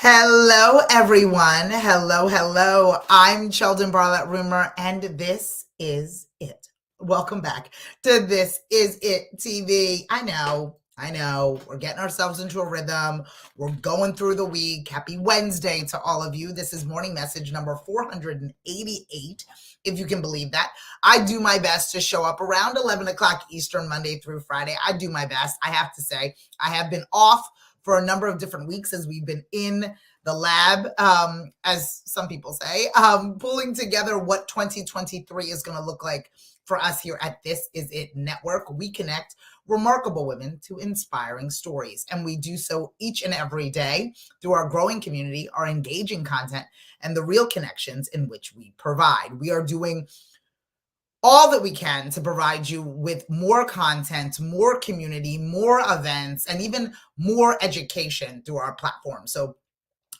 Hello, everyone. Hello, hello. I'm Sheldon Barlett Rumor, and this is it. Welcome back to This Is It TV. I know. We're getting ourselves into a rhythm. We're going through the week. Happy Wednesday to all of you. This is morning message number 488, if you can believe that. I do my best to show up around 11 o'clock Eastern, Monday through Friday. I do my best. I have to say, I have been off for a number of different weeks as we've been in the lab, as some people say, pulling together what 2023 is going to look like for us here at This Is It Network. We connect remarkable women to inspiring stories, and we do so each and every day through our growing community, our engaging content, and the real connections in which we provide. We are doing all that we can to provide you with more content, more community, more events, and even more education through our platform. So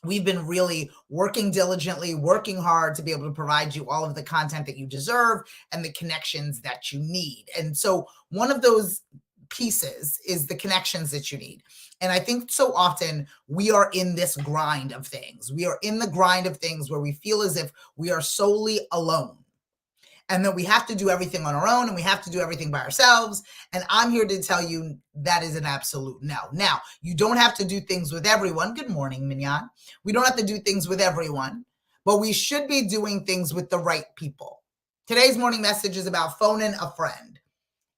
we've been really working diligently, working hard to be able to provide you all of the content that you deserve and the connections that you need. And so one of those pieces is the connections that you need. And I think so often we are in this grind of things. We are in the grind of things where we feel as if we are solely alone, and that we have to do everything on our own and we have to do everything by ourselves. And I'm here to tell you that is an absolute no. Now, you don't have to do things with everyone. Good morning, Mignon. We don't have to do things with everyone, but we should be doing things with the right people. Today's morning message is about phoning a friend.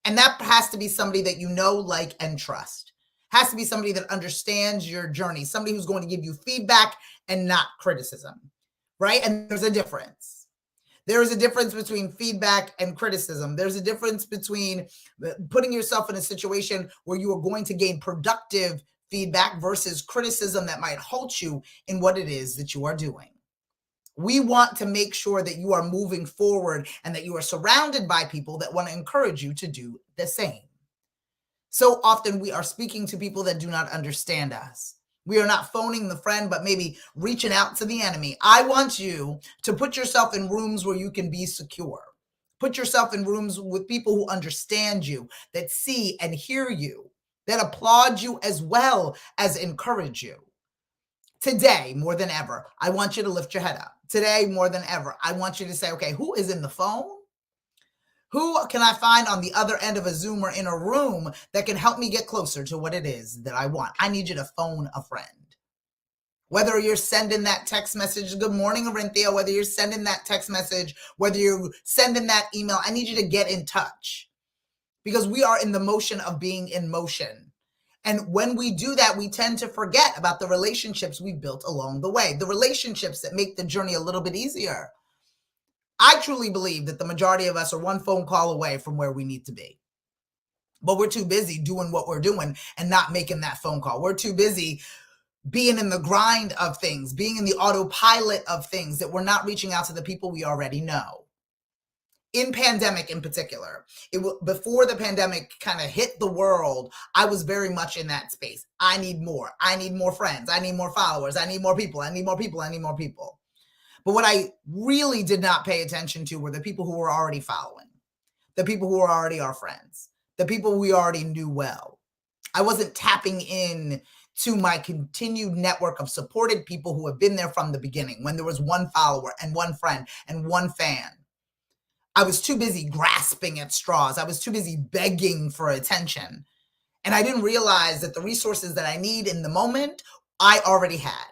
And that has to be somebody that you know, like, and trust. Has to be somebody that understands your journey, somebody who's going to give you feedback and not criticism, right? And there's a difference. There is a difference between feedback and criticism. There's a difference between putting yourself in a situation where you are going to gain productive feedback versus criticism that might halt you in what it is that you are doing. We want to make sure that you are moving forward and that you are surrounded by people that want to encourage you to do the same. So often we are speaking to people that do not understand us. We are not phoning the friend, but maybe reaching out to the enemy. I want you to put yourself in rooms where you can be secure. Put yourself in rooms with people who understand you, that see and hear you, that applaud you as well as encourage you. Today, more than ever, I want you to lift your head up. Today, more than ever, I want you to say, okay, who is in the phone? Who can I find on the other end of a Zoom or in a room that can help me get closer to what it is that I want? I need you to phone a friend. Whether you're sending that text message, good morning, Orinthia, whether you're sending that text message, whether you're sending that email, I need you to get in touch, because we are in the motion of being in motion. And when we do that, we tend to forget about the relationships we built along the way, the relationships that make the journey a little bit easier. I truly believe that the majority of us are one phone call away from where we need to be. But we're too busy doing what we're doing and not making that phone call. We're too busy being in the grind of things, being in the autopilot of things, that we're not reaching out to the people we already know. In pandemic in particular, before the pandemic kind of hit the world, I was very much in that space. I need more friends. I need more followers. I need more people. I need more people. I need more people. But what I really did not pay attention to were the people who were already following, the people who were already our friends, the people we already knew well. I wasn't tapping in to my continued network of supported people who have been there from the beginning, when there was one follower and one friend and one fan. I was too busy grasping at straws. I was too busy begging for attention. And I didn't realize that the resources that I need in the moment, I already had.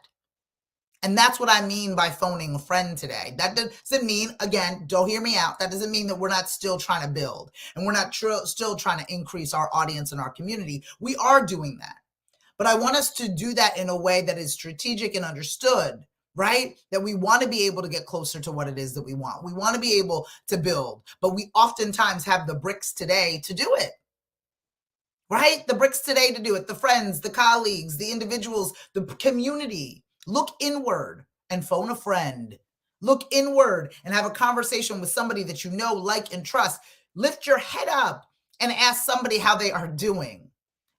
And that's what I mean by phoning a friend today. That doesn't mean, again, don't hear me out, that doesn't mean that we're not still trying to build and we're not still trying to increase our audience and our community. We are doing that. But I want us to do that in a way that is strategic and understood, right? That we want to be able to get closer to what it is that we want. We want to be able to build, but we oftentimes have the bricks today to do it. Right? The bricks today to do it, the friends, the colleagues, the individuals, the community. Look inward and phone a friend. Look inward and have a conversation with somebody that you know, like, and trust. Lift your head up and ask somebody how they are doing.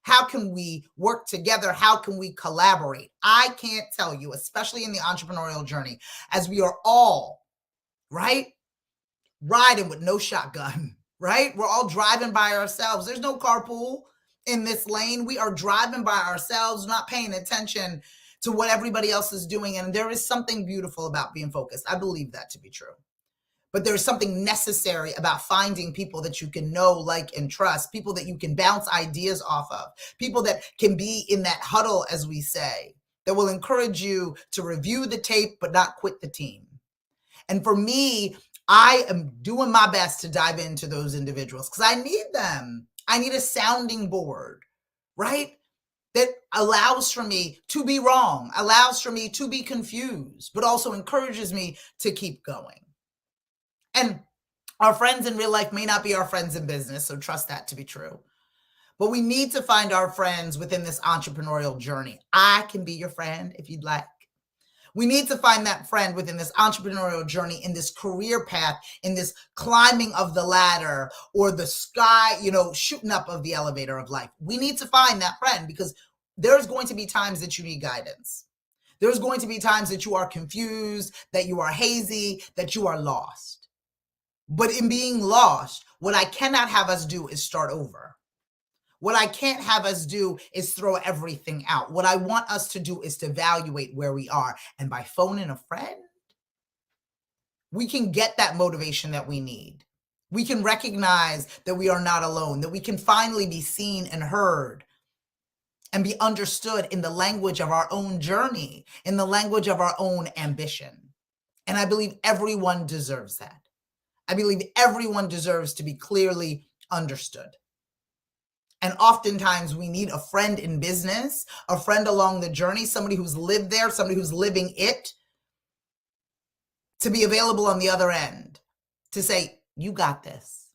How can we work together? How can we collaborate? I can't tell you, especially in the entrepreneurial journey, as we are all, right, riding with no shotgun, right? We're all driving by ourselves. There's no carpool in this lane. We are driving by ourselves, not paying attention to what everybody else is doing. And there is something beautiful about being focused. I believe that to be true. But there's something necessary about finding people that you can know, like, and trust, people that you can bounce ideas off of, people that can be in that huddle, as we say, that will encourage you to review the tape, but not quit the team. And for me, I am doing my best to dive into those individuals because I need them. I need a sounding board, right? That allows for me to be wrong, allows for me to be confused, but also encourages me to keep going. And our friends in real life may not be our friends in business, so trust that to be true. But we need to find our friends within this entrepreneurial journey. I can be your friend if you'd like. We need to find that friend within this entrepreneurial journey, in this career path, in this climbing of the ladder or the sky, shooting up of the elevator of life. We need to find that friend because there's going to be times that you need guidance. There's going to be times that you are confused, that you are hazy, that you are lost. But in being lost, what I cannot have us do is start over. What I can't have us do is throw everything out. What I want us to do is to evaluate where we are. And by phoning a friend, we can get that motivation that we need. We can recognize that we are not alone, that we can finally be seen and heard and be understood in the language of our own journey, in the language of our own ambition. And I believe everyone deserves that. I believe everyone deserves to be clearly understood. And oftentimes we need a friend in business, a friend along the journey, somebody who's lived there, somebody who's living it, to be available on the other end, to say, you got this.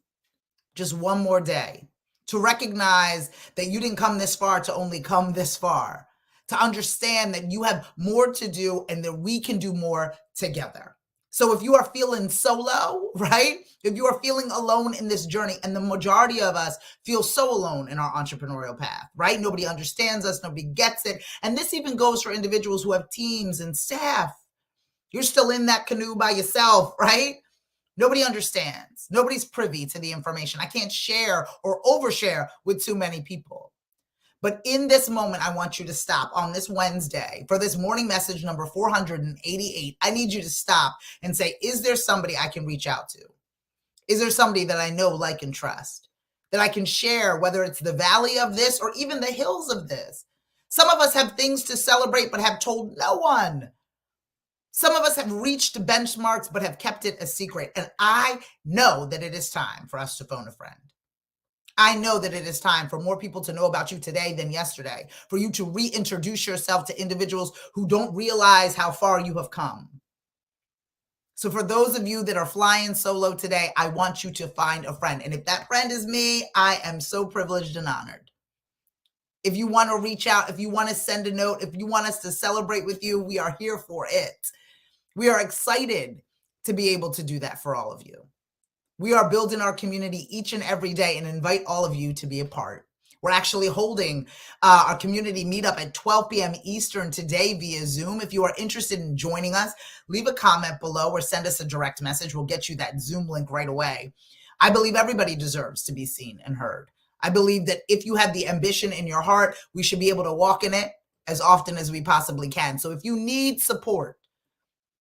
Just one more day. To recognize that you didn't come this far to only come this far. To understand that you have more to do and that we can do more together. So if you are feeling solo, right? If you are feeling alone in this journey, and the majority of us feel so alone in our entrepreneurial path, right? Nobody understands us, nobody gets it. And this even goes for individuals who have teams and staff. You're still in that canoe by yourself, right? Nobody understands. Nobody's privy to the information. I can't share or overshare with too many people. But in this moment, I want you to stop on this Wednesday for this morning message number 488. I need you to stop and say, is there somebody I can reach out to? Is there somebody that I know, like, and trust, that I can share, whether it's the valley of this or even the hills of this? Some of us have things to celebrate, but have told no one. Some of us have reached benchmarks, but have kept it a secret. And I know that it is time for us to phone a friend. I know that it is time for more people to know about you today than yesterday, for you to reintroduce yourself to individuals who don't realize how far you have come. So for those of you that are flying solo today, I want you to find a friend. And if that friend is me, I am so privileged and honored. If you want to reach out, if you want to send a note, if you want us to celebrate with you, we are here for it. We are excited to be able to do that for all of you. We are building our community each and every day and invite all of you to be a part. We're actually holding our community meetup at 12 p.m. Eastern today via Zoom. If you are interested in joining us, leave a comment below or send us a direct message. We'll get you that Zoom link right away. I believe everybody deserves to be seen and heard. I believe that if you have the ambition in your heart, we should be able to walk in it as often as we possibly can. So if you need support,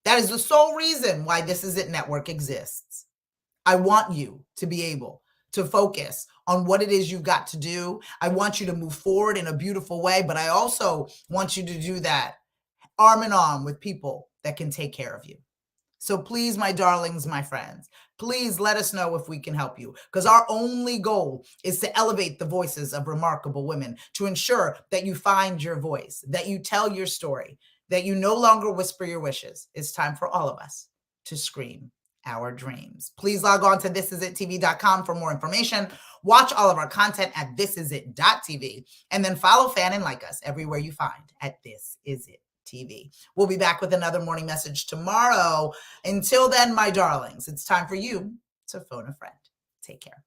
that is the sole reason why This Is It Network exists. I want you to be able to focus on what it is you've got to do. I want you to move forward in a beautiful way, but I also want you to do that arm in arm with people that can take care of you. So please, my darlings, my friends, please let us know if we can help you, because our only goal is to elevate the voices of remarkable women, to ensure that you find your voice, that you tell your story, that you no longer whisper your wishes. It's time for all of us to scream our dreams. Please log on to thisisittv.com for more information. Watch all of our content at thisisit.tv, and then follow, fan, and like us everywhere you find at This Is It TV. We'll be back with another morning message tomorrow. Until then, my darlings, it's time for you to phone a friend. Take care.